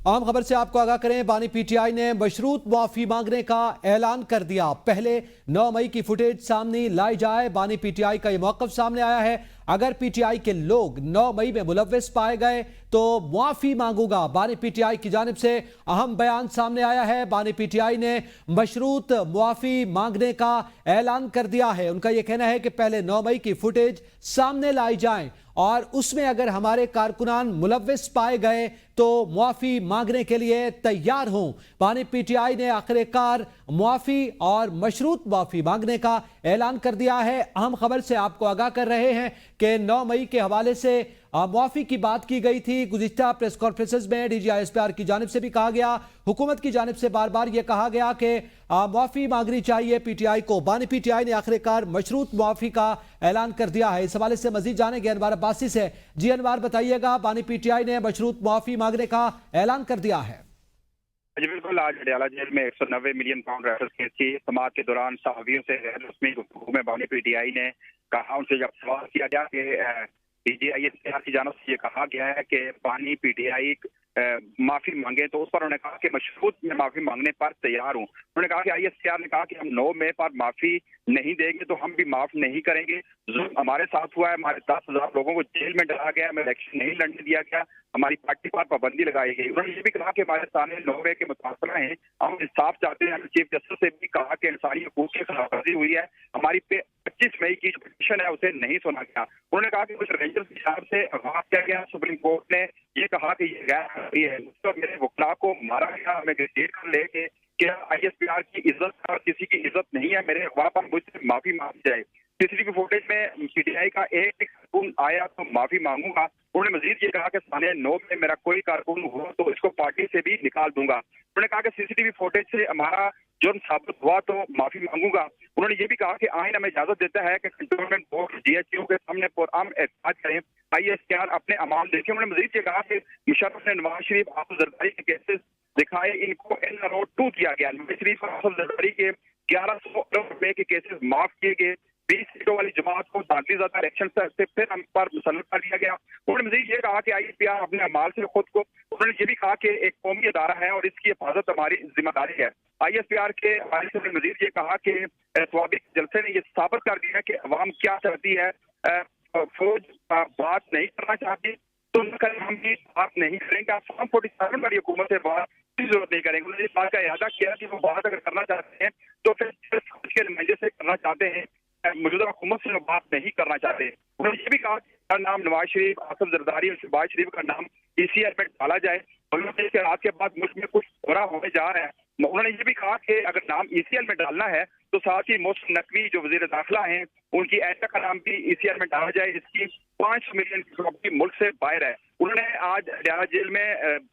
عام خبر سے آپ کو آگاہ کریں، بانی پی ٹی آئی نے مشروط معافی مانگنے کا اعلان کر دیا۔ پہلے 9 مئی کی فوٹیج سامنے لائی جائے۔ بانی پی ٹی آئی کا یہ موقف سامنے آیا ہے، اگر پی ٹی آئی کے لوگ 9 مئی میں ملوث پائے گئے تو معافی مانگوں گا۔ بانی پی ٹی آئی کی جانب سے اہم بیان سامنے آیا ہے۔ بانی پی ٹی آئی نے مشروط معافی مانگنے کا اعلان کر دیا ہے۔ ان کا یہ کہنا ہے کہ پہلے 9 مئی کی فوٹیج سامنے لائی جائیں اور اس میں اگر ہمارے کارکنان ملوث پائے گئے تو معافی مانگنے کے لیے تیار ہوں۔ بانی پی ٹی آئی نے آخر کار معافی اور مشروط معافی مانگنے کا اعلان کر دیا ہے۔ اہم خبر سے آپ کو آگاہ کر رہے ہیں کہ 9 مئی کے حوالے سے معافی کی بات کی گئی تھی۔ گزشتہ پریس کانفرنسز میں D G I S P R کی جانب سے بھی کہا گیا، حکومت کی جانب سے بار بار یہ کہا گیا کہ معافی مانگنی چاہیے پی ٹی آئی کو۔ بانی پی ٹی آئی نے آخر کار مشروط معافی کا اعلان کر دیا ہے۔ اس حوالے سے مزید جانیں گے انوار عباسی سے۔ جی انوار، بتائیے گا، بانی پی ٹی آئی نے مشروط معافی مانگنے کا اعلان کر دیا ہے۔ جی بالکل، آج اڈیالہ جیل میں 190 ملین پاؤنڈ ریفرنس کیس کی سماعت کے دوران صحافیوں سے غیر رسمی گفتگو میں بانی پی ٹی آئی نے کہا، ان سے جب سوال کیا گیا کہ D G I S P R کی جانب سے یہ کہا گیا ہے کہ بانی پی ٹی آئی معافی مانگے، تو اس پر انہوں نے کہا کہ مشروط میں معافی مانگنے پر تیار ہوں۔ انہوں نے کہا کہ آئی ایس پی آر نے کہا کہ ہم 9 مئی پر معافی نہیں دیں گے تو ہم بھی معاف نہیں کریں گے۔ ظلم ہمارے ساتھ ہوا ہے، ہمارے 10,000 لوگوں کو جیل میں ڈالا گیا، ہمیں الیکشن نہیں لڑنے دیا گیا، ہماری پارٹی پر پابندی لگائی گئی۔ انہوں نے یہ بھی کہا کہ ہمارے سامنے 9 مئی کے متاثرہ ہیں، ہم انصاف چاہتے ہیں۔ چیف جسٹس سے بھی کہا کہ انسانی حقوق کی خلاف ورزی ہوئی ہے، ہماری 25 مئی کی جو پٹیشن ہے اسے نہیں سنا گیا۔ انہوں نے کہا کہ کچھ رینجرز کی جانب سے اغوا کیا گیا، سپریم کورٹ نے یہ کہا کہ یہ غیر قانونی ہے، میرے وکلاء کو مارا گیا، ہمیں گریجویٹ کر لے کے کیا آئی ایس پی آر کی عزت اور کسی کی عزت نہیں ہے، میرے اغوا پر مجھ سے معافی مانگی جائے۔ سی سی ٹی وی فوٹیج میں پی ٹی آئی کا ایک کارکن آیا تو معافی مانگوں گا۔ انہوں نے مزید یہ کہا کہ سالیہ 9 میں میرا کوئی کارکن ہوا تو اس کو پارٹی سے بھی نکال دوں گا۔ انہوں نے کہا کہ سی سی ٹی وی فوٹیج سے ہمارا جرم ثابت ہوا تو معافی مانگوں گا۔ انہوں نے یہ بھی کہا کہ آئین ہمیں اجازت دیتا ہے کہ cantonment board D H O کے سامنے پرامن احتجاج کریں، آئی ایس پی آر اپنے اعمال دیکھیں۔ انہوں نے مزید یہ کہا کہ مشرف نے نواز شریف، آصف زرداری کے کیسز دکھائے، ان کو این آر او 2 کیا گیا۔ نواز شریف اور آصف زرداری کے 1100 ارب روپے کے کیسز معاف کیے گئے۔ 20 سیٹوں والی جماعت کو داخلی زیادہ الیکشن سے پھر ہم پر مسلط کر دیا گیا۔ انہوں نے مزید یہ کہا کہ آئی ایس پی آر اپنے اعمال سے خود کو، انہوں نے یہ بھی کہا کہ ایک قومی ادارہ ہے اور اس کی حفاظت ہماری ذمہ داری ہے۔ آئی ایس پی آر کے حوالے سے مزید یہ کہا کہ سوابق جلسے نے یہ ثابت کر دیا کہ عوام کیا چاہتی ہے، فوج بات نہیں کرنا چاہتی تو ہم بھی بات نہیں کریں گے۔ آپ فارم 47 والی حکومت سے بات کی ضرورت نہیں کریں گے۔ انہوں نے اس بات کا اعادہ کیا کہ وہ بات اگر کرنا چاہتے ہیں تو پھر فوج کے نمائندے سے کرنا چاہتے ہیں، موجودہ حکومت سے بات نہیں کرنا چاہتے۔ انہوں نے یہ بھی کہا کہ نام نواز شریف، آصف زرداری اور شہباز شریف کا نام ای سی آر میں ڈالا جائے۔ اس کے رات کے بعد ملک میں کچھ ہو رہا ہونے جا رہا ہے۔ انہوں نے یہ بھی کہا کہ اگر نام ای سی ایل میں ڈالنا ہے تو ساتھ ہی محسن نقوی جو وزیر داخلہ ہیں ان کی ایسا کا نام بھی ای سی ایل میں ڈالا جائے، اس کی 500 ملین کی پراپرٹی ملک سے باہر ہے۔ انہوں نے آج اڈیالہ جیل میں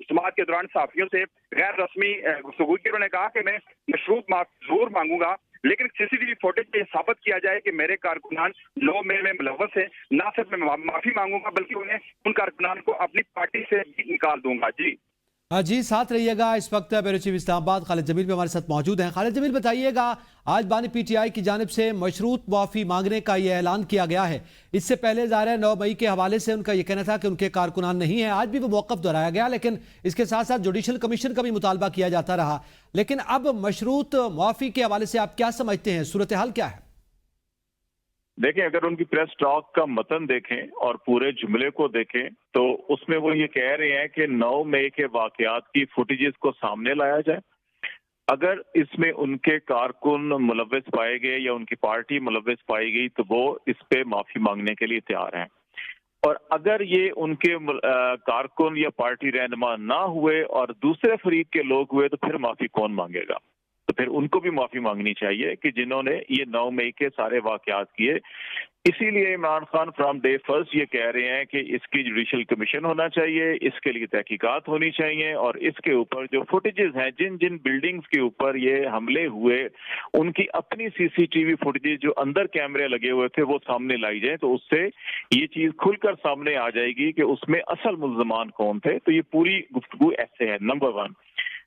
سماعت کے دوران صحافیوں سے غیر رسمی گفتگو کی۔ انہوں نے کہا کہ میں مشروط معافی ضرور مانگوں گا لیکن سی سی ٹی وی فوٹیج میں یہ ثابت کیا جائے کہ میرے کارکنان 9 مئی میں ملوث ہیں، نہ صرف میں معافی مانگوں گا بلکہ انہیں ان کارکنان کو اپنی پارٹی سے بھی نکال دوں گا۔ جی ساتھ رہیے گا۔ اس وقت بیورو چیف اسلام آباد خالد جمیل بھی ہمارے ساتھ موجود ہیں۔ خالد جمیل، بتائیے گا، آج بانی پی ٹی آئی کی جانب سے مشروط معافی مانگنے کا یہ اعلان کیا گیا ہے۔ اس سے پہلے ظاہر ہے 9 مئی کے حوالے سے ان کا یہ کہنا تھا کہ ان کے کارکنان نہیں ہیں، آج بھی وہ موقف دہرایا گیا، لیکن اس کے ساتھ ساتھ جوڈیشل کمیشن کا بھی مطالبہ کیا جاتا رہا۔ لیکن اب مشروط معافی کے حوالے سے آپ کیا سمجھتے ہیں، صورتحال کیا ہے؟ دیکھیں، اگر ان کی پریس ٹاک کا متن دیکھیں اور پورے جملے کو دیکھیں تو اس میں وہ یہ کہہ رہے ہیں کہ 9 مئی کے واقعات کی فوٹیجز کو سامنے لایا جائے۔ اگر اس میں ان کے کارکن ملوث پائے گئے یا ان کی پارٹی ملوث پائی گئی تو وہ اس پہ معافی مانگنے کے لیے تیار ہیں، اور اگر یہ ان کے کارکن یا پارٹی رہنما نہ ہوئے اور دوسرے فریق کے لوگ ہوئے تو پھر معافی کون مانگے گا؟ تو پھر ان کو بھی معافی مانگنی چاہیے کہ جنہوں نے یہ 9 مئی کے سارے واقعات کیے۔ اسی لیے Imran Khan from day first یہ کہہ رہے ہیں کہ اس کی جوڈیشل کمیشن ہونا چاہیے، اس کے لیے تحقیقات ہونی چاہیے، اور اس کے اوپر جو فوٹیجز ہیں جن جن بلڈنگز کے اوپر یہ حملے ہوئے ان کی اپنی سی سی ٹی وی فوٹیجز جو اندر کیمرے لگے ہوئے تھے وہ سامنے لائی جائیں، تو اس سے یہ چیز کھل کر سامنے آ جائے گی کہ اس میں اصل ملزمان کون تھے۔ تو یہ پوری گفتگو ایسے ہے، نمبر 1۔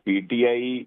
PTI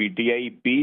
PTI-P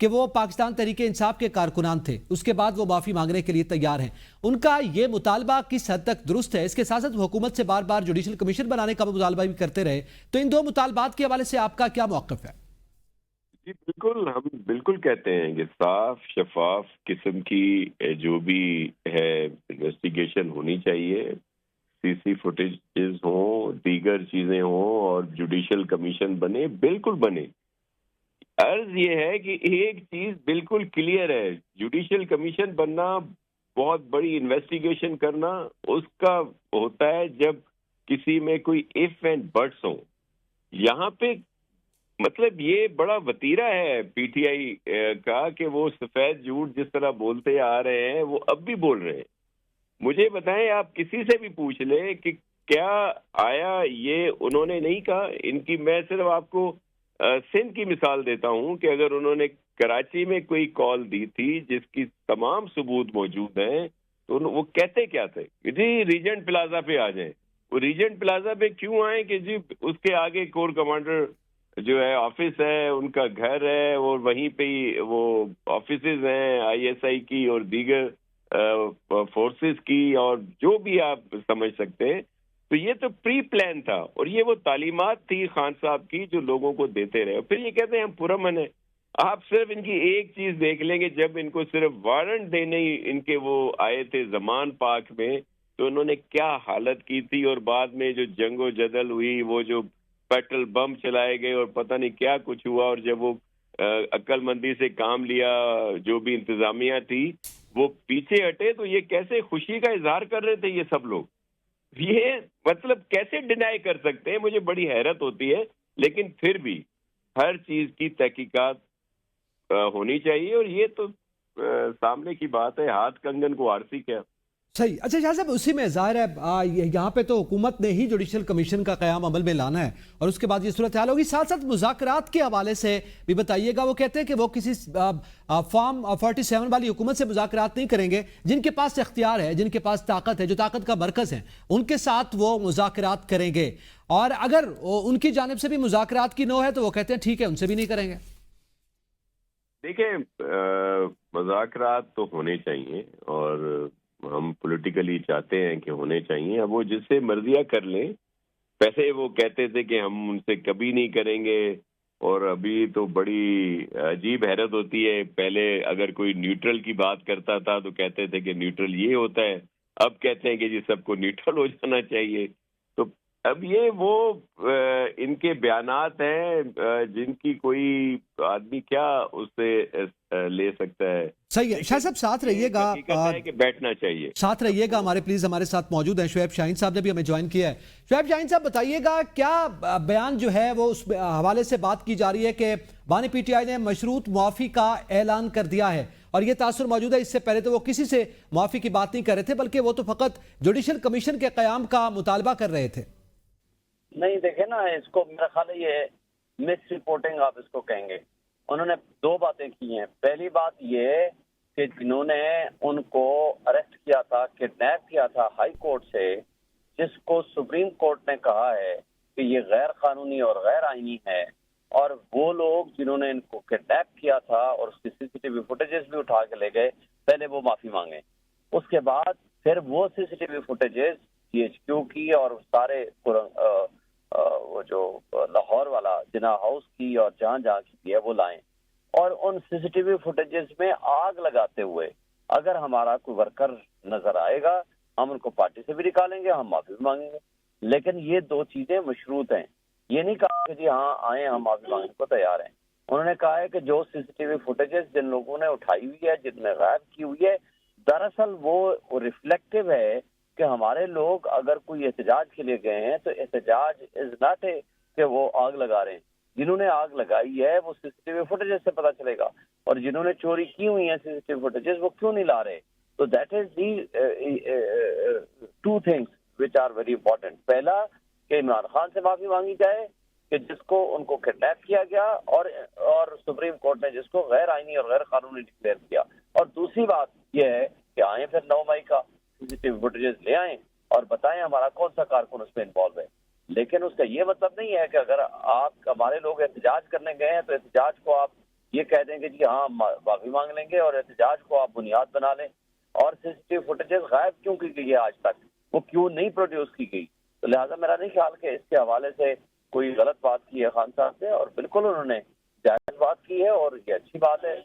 کہ وہ پاکستان تحریک انصاف کے کارکنان تھے، اس کے بعد وہ معافی مانگنے کے لیے تیار ہیں. ان کا یہ مطالبہ کس حد تک درست ہے؟ اس کے ساتھ ساتھ حکومت سے بار بار جوڈیشل کمیشن بنانے کا مطالبہ بھی کرتے رہے، تو ان دو مطالبات کے حوالے سے آپ کا کیا موقف ہے؟ جی بالکل، ہم بالکل کہتے ہیں کہ صاف شفاف قسم کی جو بھی ہے انویسٹیگیشن ہونی چاہیے، سی سی فوٹیجز ہوں، دیگر چیزیں ہوں، اور جوڈیشل کمیشن بنے، بالکل بنے. عرض یہ ہے کہ ایک چیز بالکل کلیئر ہے، جوڈیشل کمیشن بننا، بہت بڑی انویسٹیگیشن کرنا، اس کا ہوتا ہے جب کسی میں کوئی ایف اینڈ بٹس ہوں. یہاں پہ مطلب یہ بڑا وتیرہ ہے پی ٹی آئی کا کہ وہ سفید جھوٹ جس طرح بولتے آ رہے ہیں وہ اب بھی بول رہے ہیں. مجھے بتائیں، آپ کسی سے بھی پوچھ لیں کہ کیا آیا یہ انہوں نے نہیں کہا. ان کی میں صرف آپ کو سندھ کی مثال دیتا ہوں کہ اگر انہوں نے کراچی میں کوئی کال دی تھی جس کی تمام ثبوت موجود ہیں تو وہ کہتے کیا تھے کہ جی ریجنٹ پلازا پہ آ جائیں. وہ ریجنٹ پلازا پہ کیوں آئیں کہ جی اس کے آگے کور کمانڈر جو ہے آفس ہے، ان کا گھر ہے، اور وہیں پہ ہی وہ آفیسز ہیں آئی ایس آئی کی اور دیگر فورسز کی، اور جو بھی آپ سمجھ سکتے ہیں. تو یہ تو پری پلان تھا، اور یہ وہ تعلیمات تھی خان صاحب کی جو لوگوں کو دیتے رہے. پھر یہ کہتے ہیں ہم پرامن ہیں. آپ صرف ان کی ایک چیز دیکھ لیں گے، جب ان کو صرف وارنٹ دینے ان کے وہ آئے تھے زمان پاک میں تو انہوں نے کیا حالت کی تھی، اور بعد میں جو جنگ و جدل ہوئی، وہ جو پیٹرل بم چلائے گئے اور پتہ نہیں کیا کچھ ہوا، اور جب وہ عقل مندی سے کام لیا جو بھی انتظامیہ تھی وہ پیچھے ہٹے، تو یہ کیسے خوشی کا اظہار کر رہے تھے یہ سب لوگ. یہ مطلب کیسے ڈینائی کر سکتے ہیں؟ مجھے بڑی حیرت ہوتی ہے. لیکن پھر بھی ہر چیز کی تحقیقات ہونی چاہیے، اور یہ تو سامنے کی بات ہے، ہاتھ کنگن کو آرسی کیا. صحیح. اچھا شاہ صاحب، اسی میں ظاہر ہے یہاں پہ تو حکومت نے ہی جوڈیشل کمیشن کا قیام عمل میں لانا ہے، اور اس کے بعد یہ صورتحال ہوگی. ساتھ ساتھ مذاکرات کے حوالے سے بھی بتائیے گا. وہ کہتے ہیں کہ وہ کسی فارم 47 والی حکومت سے مذاکرات نہیں کریں گے. جن کے پاس اختیار ہے، جن کے پاس طاقت ہے، جو طاقت کا مرکز ہے، ان کے ساتھ وہ مذاکرات کریں گے. اور اگر ان کی جانب سے بھی مذاکرات کی نو ہے تو وہ کہتے ہیں ٹھیک ہے، ان سے بھی نہیں کریں گے. دیکھیں، مذاکرات تو ہونے چاہیے، اور ہم پولیٹیکلی چاہتے ہیں کہ ہونے چاہیے. اب وہ جس سے مرضیہ کر لیں. پہلے وہ کہتے تھے کہ ہم ان سے کبھی نہیں کریں گے، اور ابھی تو بڑی عجیب حیرت ہوتی ہے. پہلے اگر کوئی نیوٹرل کی بات کرتا تھا تو کہتے تھے کہ نیوٹرل یہ ہوتا ہے، اب کہتے ہیں کہ جی سب کو نیوٹرل ہو جانا چاہیے. تو اب یہ وہ ان کے بیانات ہیں جن کی کوئی آدمی کیا اس سے لے سکتا ہے. صحیح ہے. شاہ صاحب ساتھ رہیے گا، کہ بیٹھنا چاہیے. ساتھ رہیے گا ہمارے پلیز. ہمارے ساتھ موجود ہیں شعیب شاہین صاحب نے بھی ہمیں جوائن کیا ہے. شعیب شاہین صاحب بتائیے گا، کیا بیان جو ہے وہ اس حوالے سے بات کی جا رہی ہے کہ بانی پی ٹی آئی نے مشروط معافی کا اعلان کر دیا ہے، اور یہ تاثر موجود ہے. اس سے پہلے تو وہ کسی سے معافی کی بات نہیں کر رہے تھے، بلکہ وہ تو فقط جوڈیشل کمیشن کے قیام کا مطالبہ کر رہے تھے. نہیں دیکھیں نا، اس کو میرا خیال ہے یہ مس رپورٹنگ آپ اس کو کہیں گے. انہوں نے دو باتیں کی ہیں. پہلی بات یہ کہ جنہوں نے ان کو اریسٹ کیا تھا، کڈنیپ کیا تھا ہائی کورٹ سے، جس کو سپریم کورٹ نے کہا ہے کہ یہ غیر قانونی اور غیر آئینی ہے، اور وہ لوگ جنہوں نے ان کو کڈنیپ کیا تھا اور اس کی سی سی ٹی وی فوٹیجز بھی اٹھا کے لے گئے، پہلے وہ معافی مانگے. اس کے بعد پھر وہ C C T V footages C H Q کی اور سارے وہ جو لاہور والا جناح ہاؤس کی اور جہاں جہاں کی ہے وہ لائیں، اور ان سی سی ٹی وی فوٹیجز میں آگ لگاتے ہوئے اگر ہمارا کوئی ورکر نظر آئے گا ہم ان کو پارٹی سے بھی نکالیں گے، ہم معافی بھی مانگیں گے. لیکن یہ دو چیزیں مشروط ہیں. یہ نہیں کہا کہ جی ہاں آئیں ہم معافی مانگنے کو تیار ہیں. انہوں نے کہا ہے کہ جو سی سی ٹی وی فوٹیجز جن لوگوں نے اٹھائی ہوئی ہے، جن میں غائب کی ہوئی ہے، دراصل وہ ریفلیکٹیو ہے کہ ہمارے لوگ اگر کوئی احتجاج کے لیے گئے ہیں تو احتجاج از ناٹ ہے کہ وہ آگ لگا رہے ہیں. جنہوں نے آگ لگائی ہے وہ C C T V footages سے پتہ چلے گا، اور جنہوں نے چوری کی ہوئی ہیں سی سی ٹی وی فوٹیجز وہ کیوں نہیں لا رہے. تو that is the two things which are very important. پہلا کہ عمران خان سے معافی مانگی جائے کہ جس کو ان کو کڈنیپ کیا گیا، اور سپریم کورٹ نے جس کو غیر آئینی اور غیر قانونی ڈکلیئر کیا. اور دوسری بات یہ ہے کہ آئیں پھر 9 مئی کا سی سی ٹی وی فوٹیجز لے آئیں اور بتائیں ہمارا کون سا کارکن اس میں انوالو ہے. لیکن اس کا یہ مطلب نہیں ہے کہ اگر آپ ہمارے لوگ احتجاج کرنے گئے ہیں تو احتجاج کو آپ یہ کہہ دیں کہ جی ہاں معافی مانگ لیں گے اور احتجاج کو آپ بنیاد بنا لیں. اور سی سی ٹی وی فوٹیجز غائب کیوں کی گئی ہے آج تک, وہ کیوں نہیں پروڈیوس کی گئی؟ تو لہٰذا میرا نہیں خیال کہ اس کے حوالے سے کوئی غلط بات کی ہے خان صاحب نے, اور بالکل انہوں نے جائز بات کی ہے اور یہ اچھی بات ہے.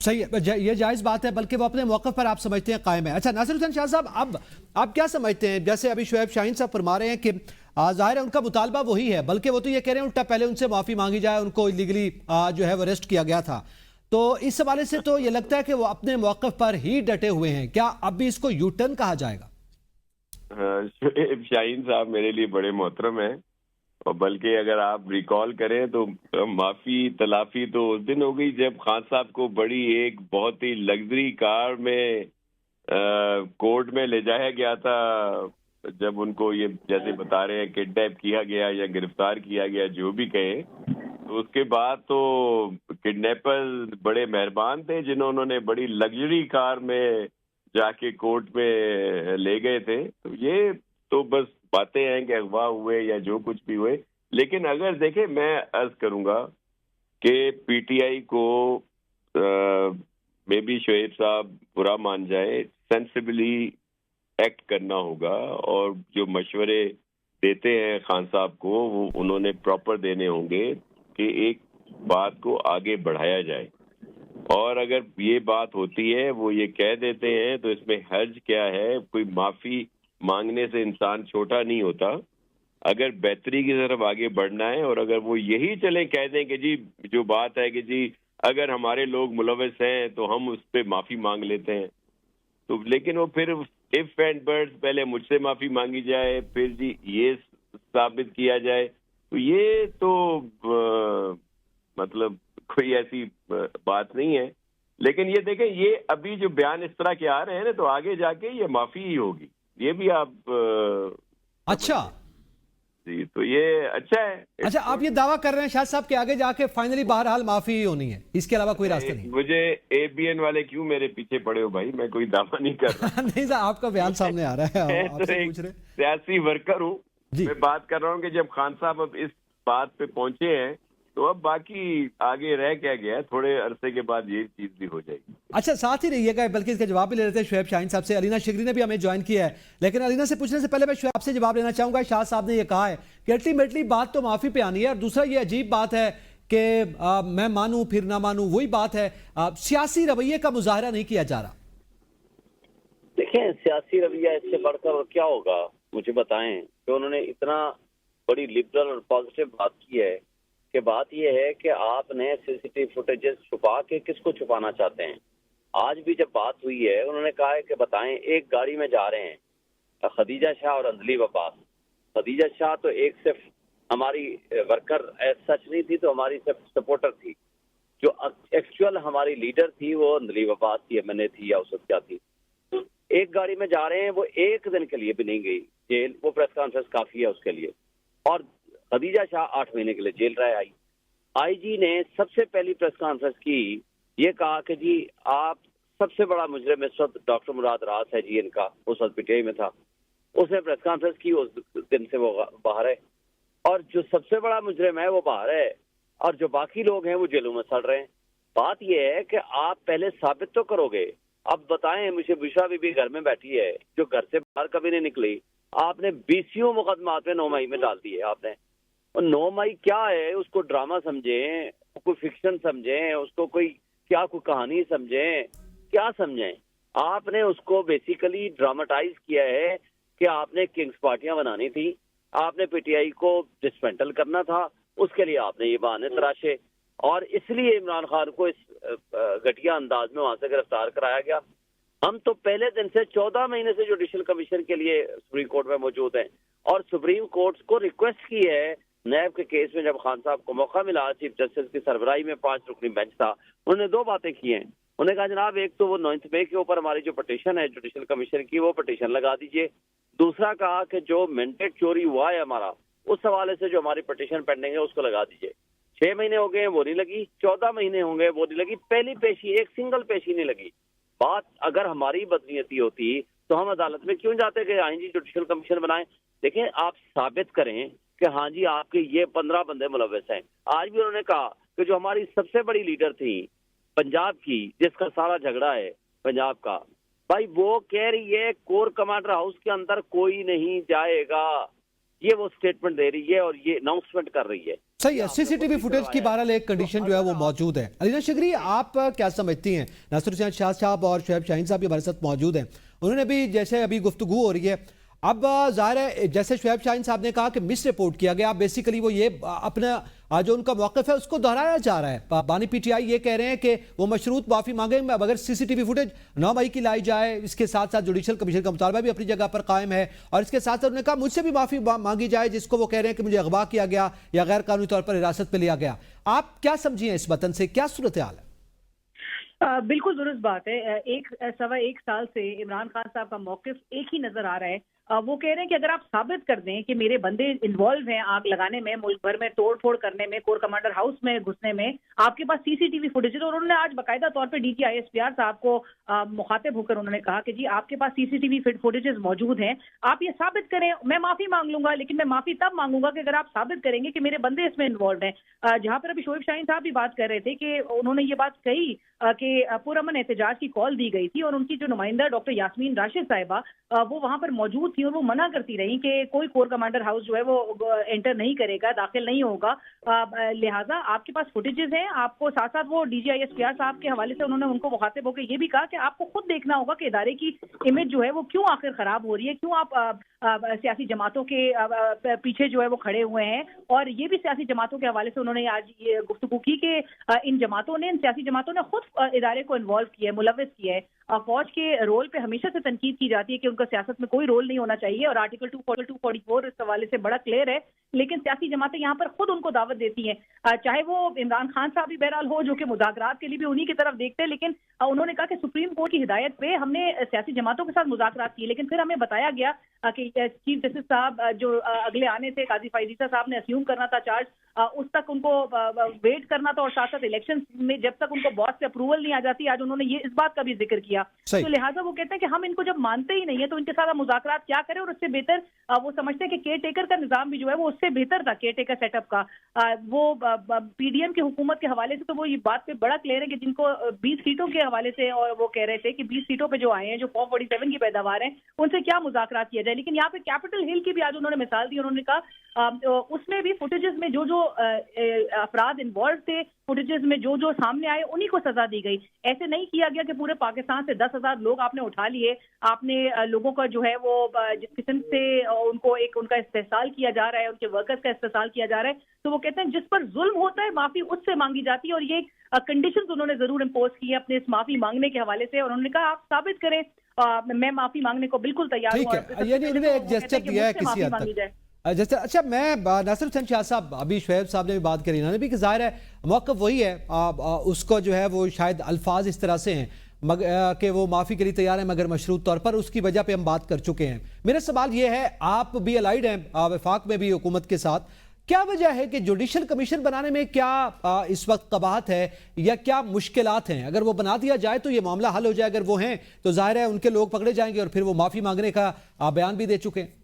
صحیح ہے, یہ جائز بات ہے, بلکہ وہ اپنے موقف پر آپ سمجھتے ہیں قائم ہے. اچھا ناصر حسین شاہ صاحب, اب کیا سمجھتے ہیں؟ جیسے ابھی شعیب شاہین صاحب فرما رہے ہیں کہ ظاہر ہے ان کا مطالبہ وہی ہے, بلکہ وہ تو یہ کہہ رہے ہیں الٹا پہلے ان سے معافی مانگی جائے, ان کو الیگلی جو ہے وہ اریسٹ کیا گیا تھا. تو اس حوالے سے تو یہ لگتا ہے کہ وہ اپنے موقف پر ہی ڈٹے ہوئے ہیں. کیا اب بھی اس کو یو ٹرن کہا جائے گا؟ شعیب شاہین صاحب میرے لیے بڑے محترم ہیں, اور بلکہ اگر آپ ریکال کریں تو معافی تلافی تو اس دن ہو گئی جب خان صاحب کو بڑی ایک بہت ہی لگژری کار میں کورٹ میں لے جایا گیا تھا, جب ان کو یہ جیسے بتا رہے ہیں کڈنیپ کیا گیا یا گرفتار کیا گیا, جو بھی کہیں. تو اس کے بعد تو کڈنیپر بڑے مہربان تھے جنہوں نے بڑی لگژری کار میں جا کے کورٹ میں لے گئے تھے. تو یہ تو بس باتیں ہیں کہ اغوا ہوئے یا جو کچھ بھی ہوئے. لیکن اگر دیکھیں, میں عرض کروں گا کہ پی ٹی آئی کو مے بی شعیب صاحب برا مان جائے, سینسیبلی ایکٹ کرنا ہوگا, اور جو مشورے دیتے ہیں خان صاحب کو وہ انہوں نے پراپر دینے ہوں گے کہ ایک بات کو آگے بڑھایا جائے. اور اگر یہ بات ہوتی ہے وہ یہ کہہ دیتے ہیں تو اس میں حرج کیا ہے؟ کوئی معافی مانگنے سے انسان چھوٹا نہیں ہوتا. اگر بہتری کی طرف آگے بڑھنا ہے, اور اگر وہ یہی چلیں کہہ دیں کہ جی جو بات ہے کہ جی اگر ہمارے لوگ ملوث ہیں تو ہم اس پہ معافی مانگ لیتے ہیں, تو لیکن وہ پھر اف اینڈ بٹس, پہلے مجھ سے معافی مانگی جائے, پھر جی یہ ثابت کیا جائے, تو یہ تو مطلب کوئی ایسی بات نہیں ہے. لیکن یہ دیکھیں, یہ ابھی جو بیان اس طرح کے آ رہے ہیں نا, تو آگے جا کے یہ معافی ہی ہوگی, یہ بھی آپ اچھا جی, تو یہ اچھا ہے. اچھا, آپ یہ دعویٰ کر رہے ہیں شاہ صاحب کہ آگے جا کے فائنلی بہرحال معافی ہی ہونی ہے, اس کے علاوہ کوئی راستہ نہیں؟ مجھے اے بی این والے کیوں میرے پیچھے پڑے ہو بھائی, میں کوئی دعویٰ نہیں کر رہا. نہیں صاحب, آپ کا بیان سامنے آ رہا ہے, آپ سے پوچھ رہے. سیاسی ورکر ہوں جی, میں بات کر رہا ہوں کہ جب خان صاحب اب اس بات پہ پہنچے ہیں تو اب باقی آگے رہ کیا گیا ہے, تھوڑے عرصے کے بعد یہ چیز بھی ہو جائے گی. اچھا ساتھ ہی رہیے گا, بلکہ اس کا جواب بھی لے لیتے ہیں شعیب شاہین صاحب سے. علینا شگری نے بھی ہمیں جوائن کیا ہے, لیکن علینا سے پوچھنے سے پہلے میں شعیب سے جواب لینا چاہوں گا. شاہ صاحب نے یہ کہا ہے کہ الٹیمیٹلی بات تو معافی پہ آنی ہے, اور دوسرا یہ عجیب بات ہے کہ میں مانوں پھر نہ مانوں, وہی بات ہے, سیاسی رویے کا مظاہرہ نہیں کیا جا رہا. دیکھیں سیاسی رویہ اس سے بڑھ کر کیا ہوگا, مجھے بتائیں کہ انہوں نے اتنا بڑی لبرل اور پازیٹیو بات کی ہے کہ بات یہ ہے کہ آپ نے سی سی ٹی وی فوٹیجز چھپا کے کس کو چھپانا چاہتے ہیں. آج بھی جب بات ہوئی ہے انہوں نے کہا ہے کہ بتائیں, ایک گاڑی میں جا رہے ہیں خدیجہ شاہ اور اندلیب عباس. خدیجہ شاہ تو ایک صرف ہماری ورکر سچ نہیں تھی, تو ہماری صرف سپورٹر تھی. جو ایکچوئل ہماری لیڈر تھی وہ اندلیب عباس تھی, ایم این اے تھی یا اس وقت کیا تھی. ایک گاڑی میں جا رہے ہیں, وہ ایک دن کے لیے بھی نہیں گئی جیل, وہ پریس کانفرنس کافی ہے اس کے لیے. اور خدیجہ شاہ 8 مہینے کے لیے جیل رہے آئی. آئی جی نے سب سے پہلی پریس کانفرنس کی, یہ کہا کہ جی آپ سب سے بڑا مجرم اس وقت ڈاکٹر مراد راس ہے جی, ان کا اس وقت پی ٹی آئی میں تھا. اس نے پریس کانفرنس کی, اس دن سے وہ باہر ہے, اور جو سب سے بڑا مجرم ہے وہ باہر ہے, اور جو باقی لوگ ہیں وہ جیلوں میں سڑ رہے ہیں. بات یہ ہے کہ آپ پہلے ثابت تو کرو گے. اب بتائیں, مجھے بشرا بی بی گھر میں بیٹھی ہے جو گھر سے باہر کبھی نہیں نکلی, آپ نے 20 مقدمات میں 9 مئی میں ڈال دیے آپ نے. اور 9 مئی کیا ہے, اس کو ڈرامہ سمجھیں, کوئی فکشن سمجھیں, اس کو کوئی کہانی سمجھیں, کیا سمجھیں. آپ نے اس کو بیسیکلی ڈراماٹائز کیا ہے کہ آپ نے کنگز پارٹیاں بنانی تھی, آپ نے پی ٹی آئی کو ڈسمینٹل کرنا تھا, اس کے لیے آپ نے یہ بہانے تراشے, اور اس لیے عمران خان کو اس گھٹیا انداز میں وہاں سے گرفتار کرایا گیا. ہم تو پہلے دن سے 14 مہینے سے جوڈیشل کمیشن کے لیے سپریم کورٹ میں موجود ہیں, اور سپریم کورٹ کو ریکویسٹ کی ہے نیب کے کیس میں. جب خان صاحب کو موقع ملا, چیف جسٹس کی سربراہی میں 5 رکنی بینچ تھا, انہوں نے 2 باتیں کی ہیں. انہوں نے کہا جناب ایک تو وہ 9 مئی کے اوپر ہماری جو پٹیشن ہے جوڈیشل کمیشن کی, وہ پٹیشن لگا دیجئے. دوسرا کہا کہ جو مینڈیٹ چوری ہوا ہے ہمارا, اس حوالے سے جو ہماری پٹیشن پینڈنگ ہے اس کو لگا دیجئے. 6 مہینے ہو گئے ہیں وہ نہیں لگی, 14 مہینے ہوں گے وہ نہیں لگی, پہلی پیشی ایک سنگل پیشی نہیں لگی. بات اگر ہماری بدنیتی ہوتی تو ہم عدالت میں کیوں جاتے کہ آئیں جی جوڈیشل کمیشن بنائیں. دیکھیں آپ ثابت کریں کہ ہاں جی آپ کے یہ 15 بندے ملوث ہیں. آج بھی انہوں نے کہا کہ جو ہماری سب سے بڑی لیڈر تھی پنجاب کی، جس کا سارا جھگڑا ہے پنجاب کا، بھائی وہ کہہ رہی ہے کور کمانڈر ہاؤس کے اندر کوئی نہیں جائے گا، یہ وہ سٹیٹمنٹ دے رہی ہے اور یہ اناؤنسمنٹ کر رہی ہے۔ صحیح ہے، سی سی ٹی وی فوٹیج کی بہرحال ایک کنڈیشن جو ہے وہ موجود ہے۔ علینا شگری، آپ کیا سمجھتی ہیں؟ ناصر حسین شاہ صاحب اور شعیب شاہین صاحب بھی ہمارے ساتھ موجود ہیں، انہوں نے بھی جیسے ابھی گفتگو ہو رہی ہے، اب ظاہر ہے جیسے شعیب شاہین صاحب نے کہا کہ مس رپورٹ کیا گیا، بیسیکلی وہ یہ اپنا جو ان کا موقف ہے اس کو دہرایا جا رہا ہے۔ بانی پی ٹی آئی یہ کہہ رہے ہیں کہ وہ مشروط معافی مانگیں اگر سی سی ٹی وی فوٹیج 9 مئی کی لائی جائے، اس کے ساتھ ساتھ جوڈیشل کمیشن کا مطالبہ بھی اپنی جگہ پر قائم ہے، اور اس کے ساتھ ساتھ انہوں نے کہا مجھ سے بھی معافی مانگی جائے جس کو وہ کہہ رہے ہیں کہ مجھے اغوا کیا گیا یا غیر قانونی طور پر حراست پہ لیا گیا۔ آپ کیا سمجھیں اس وطن سے، کیا صورتحال ہے؟ بالکل درست بات ہے۔ سوا ایک سال سے عمران خان صاحب کا موقف ایک ہی نظر آ رہا ہے۔ وہ کہہ رہے ہیں کہ اگر آپ ثابت کر دیں کہ میرے بندے انوالو ہیں آگ لگانے میں، ملک بھر میں توڑ پھوڑ کرنے میں، کور کمانڈر ہاؤس میں گھسنے میں، آپ کے پاس سی سی ٹی وی فوٹیج ہے، اور انہوں نے آج باقاعدہ طور پہ D G I S P R صاحب کو مخاطب ہو کر انہوں نے کہا کہ جی آپ کے پاس سی سی ٹی وی فوٹیجز موجود ہیں، آپ یہ ثابت کریں، میں معافی مانگ لوں گا، لیکن میں معافی تب مانگوں گا کہ اگر آپ ثابت کریں گے کہ میرے بندے اس میں انوالوڈ ہیں۔ جہاں پر ابھی شعیب شاہین صاحب بھی بات کر رہے تھے کہ انہوں نے یہ بات کہی کہ پرامن احتجاج کی کال دی گئی تھی، اور ان کی جو نمائندہ ڈاکٹر یاسمین راشد صاحبہ وہ وہاں پر موجود تھی، اور وہ منع کرتی رہی کہ کوئی کور کمانڈر ہاؤس جو ہے وہ انٹر نہیں کرے گا، داخل نہیں ہوگا، لہٰذا آپ کے پاس فوٹیجز ہیں، آپ کو ساتھ ساتھ وہ D G I S P R صاحب کے حوالے سے انہوں نے ان کو مخاطب ہو کے یہ بھی کہا کہ آپ کو خود دیکھنا ہوگا کہ ادارے کی امیج جو ہے وہ کیوں آخر خراب ہو رہی ہے، کیوں آپ سیاسی جماعتوں کے پیچھے جو ہے وہ کھڑے ہوئے ہیں، اور یہ بھی سیاسی جماعتوں کے حوالے سے انہوں نے آج یہ گفتگو کی کہ ان سیاسی جماعتوں نے خود ادارے کو انوالو کیا ہے، ملوث کیا ہے۔ فوج کے رول پہ ہمیشہ سے تنقید کی جاتی ہے کہ ان کا سیاست میں کوئی رول نہیں ہونا چاہیے، اور آرٹیکل 244 اس حوالے سے بڑا کلیئر ہے، لیکن سیاسی جماعتیں یہاں پر خود ان کو دعوت دیتی ہیں، چاہے وہ عمران خان صاحب بھی بہرحال ہو جو کہ مذاکرات کے لیے بھی انہی کی طرف دیکھتے ہیں، لیکن انہوں نے کہا کہ سپریم کورٹ کی ہدایت پہ ہم نے سیاسی جماعتوں کے ساتھ مذاکرات کیے، لیکن پھر ہمیں بتایا گیا کہ چیف جسٹس صاحب جو اگلے آنے تھے، قاضی فائزہ صاحب نے اسیوم کرنا تھا چارج، اس تک ان کو ویٹ کرنا تھا، اور ساتھ ساتھ الیکشن میں جب تک ان کو باس سے اپروول نہیں آ جاتی، آج انہوں نے یہ اس بات کا بھی ذکر کیا، تو لہٰذا وہ کہتے ہیں کہ ہم ان کو جب مانتے ہی نہیں ہے تو ان کے ساتھ مذاکرات کیا کریں، اور اس سے بہتر وہ سمجھتے ہیں کہ کیئر ٹیکر کا نظام بھی جو ہے وہ اس سے بہتر تھا، کیئر ٹیکر سیٹ اپ کا۔ وہ پی ڈی ایم کی حکومت کے حوالے سے تو وہ یہ بات پہ بڑا کلیئر ہے کہ جن کو 20 سیٹوں کے حوالے سے، اور وہ کہہ رہے تھے کہ 20 سیٹوں پہ جو آئے ہیں، جو 447 کی پیداوار ہیں، ان سے کیا مذاکرات کیا جائے، لیکن یہاں پہ کیپٹل ہل کی بھی آج انہوں نے مثال دی، انہوں نے کہا اس میں بھی فوٹیجز میں جو افراد انوالو تھے، فوٹیجز میں جو سامنے آئے انہی کو سزا دی گئی، ایسے نہیں کیا گیا کہ پورے پاکستان سے 10,000 لوگ آپ نے اٹھا لیے، آپ نے لوگوں کا جو ہے وہ جس قسم سے ان کو ان کا استحصال کیا جا رہا ہے، ان کے ورکرز کا استحصال کیا جا رہا ہے، تو وہ کہتے ہیں جس پر ظلم ہوتا ہے معافی اس سے مانگی جاتی ہے، اور یہ کنڈیشنز انہوں نے ضرور امپوز کی ہے اپنے اس معافی مانگنے کے حوالے سے، اور انہوں نے کہا آپ ثابت کریں میں معافی مانگنے کو بالکل تیار ہوں۔ ٹھیک ہے، یعنی انہوں نے ایک جسچر دیا ہے کسی حد تک۔ اچھا، میں ناصر حسین شاہ صاحب، ابھی شعیب صاحب نے بھی بات کری، انہوں نے بھی کہ ظاہر ہے موقف وہی ہے، اس کو جو ہے وہ شاید الفاظ اس طرح سے ہیں کہ وہ معافی کے لیے تیار ہیں مگر مشروط طور پر، اس کی وجہ پہ ہم بات کر چکے ہیں۔ میرا سوال یہ ہے، آپ بھی الائیڈ ہیں وفاق میں بھی حکومت کے ساتھ، کیا وجہ ہے کہ جوڈیشل کمیشن بنانے میں کیا اس وقت قباحت ہے یا کیا مشکلات ہیں؟ اگر وہ بنا دیا جائے تو یہ معاملہ حل ہو جائے، اگر وہ ہیں تو ظاہر ہے ان کے لوگ پکڑے جائیں گے، اور پھر وہ معافی مانگنے کا بیان بھی دے چکے ہیں۔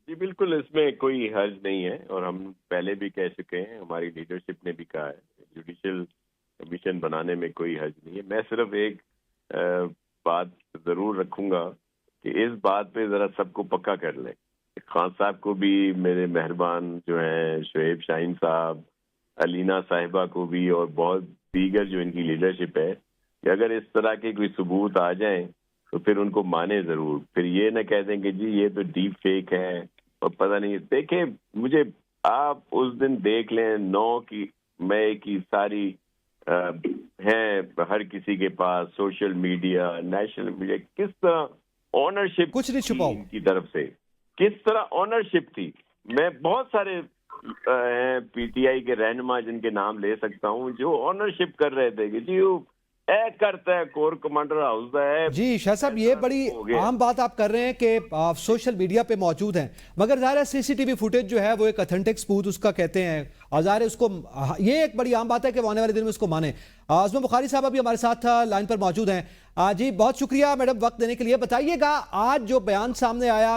جی بالکل، اس میں کوئی حرج نہیں ہے، اور ہم پہلے بھی کہہ چکے ہیں، ہماری لیڈرشپ نے بھی کہا ہے جوڈیشل کمیشن بنانے میں کوئی حرج نہیں ہے۔ میں صرف ایک بات ضرور رکھوں گا کہ اس بات پہ ذرا سب کو پکا کر لیں، خان صاحب کو بھی، میرے مہربان جو ہیں شعیب شاہین صاحب، علینا صاحبہ کو بھی، اور بہت دیگر جو ان کی لیڈرشپ ہے، کہ اگر اس طرح کے کوئی ثبوت آ جائیں تو پھر ان کو مانے ضرور، پھر یہ نہ کہہ دیں کہ جی یہ تو ڈیپ فیک ہے اور پتہ نہیں۔ دیکھیں، مجھے آپ اس دن دیکھ لیں 9 مئی کی ساری ہیں ہر کسی کے پاس، سوشل میڈیا، نیشنل میڈیا، کس طرح آنرشپ کچھ نہیں چھپاؤ کی طرف سے، کس طرح آنرشپ تھی۔ میں بہت سارے ہیں پی ٹی آئی کے رہنما جن کے نام لے سکتا ہوں جو آنرشپ کر رہے تھے کہ جی کرتا ہے کور کمانڈر ہاؤس ہے۔ جی شاہ صاحب، یہ بڑی عام بات آپ کر رہے ہیں کہ سوشل میڈیا پہ موجود ہیں، مگر ظاہر ہے سی سی ٹی وی فوٹیج جو ہے وہ ایک اتھینٹک ثبوت اس کا کہتے ہیں، اور ظاہر ہے اس کو، یہ ایک بڑی عام بات ہے کہ وہ آنے والے دن میں اس کو مانیں۔ عظمہ بخاری صاحب ابھی ہمارے ساتھ لائن پر موجود ہیں۔ جی بہت شکریہ میڈم وقت دینے کے لیے۔ بتائیے گا آج جو بیان سامنے آیا،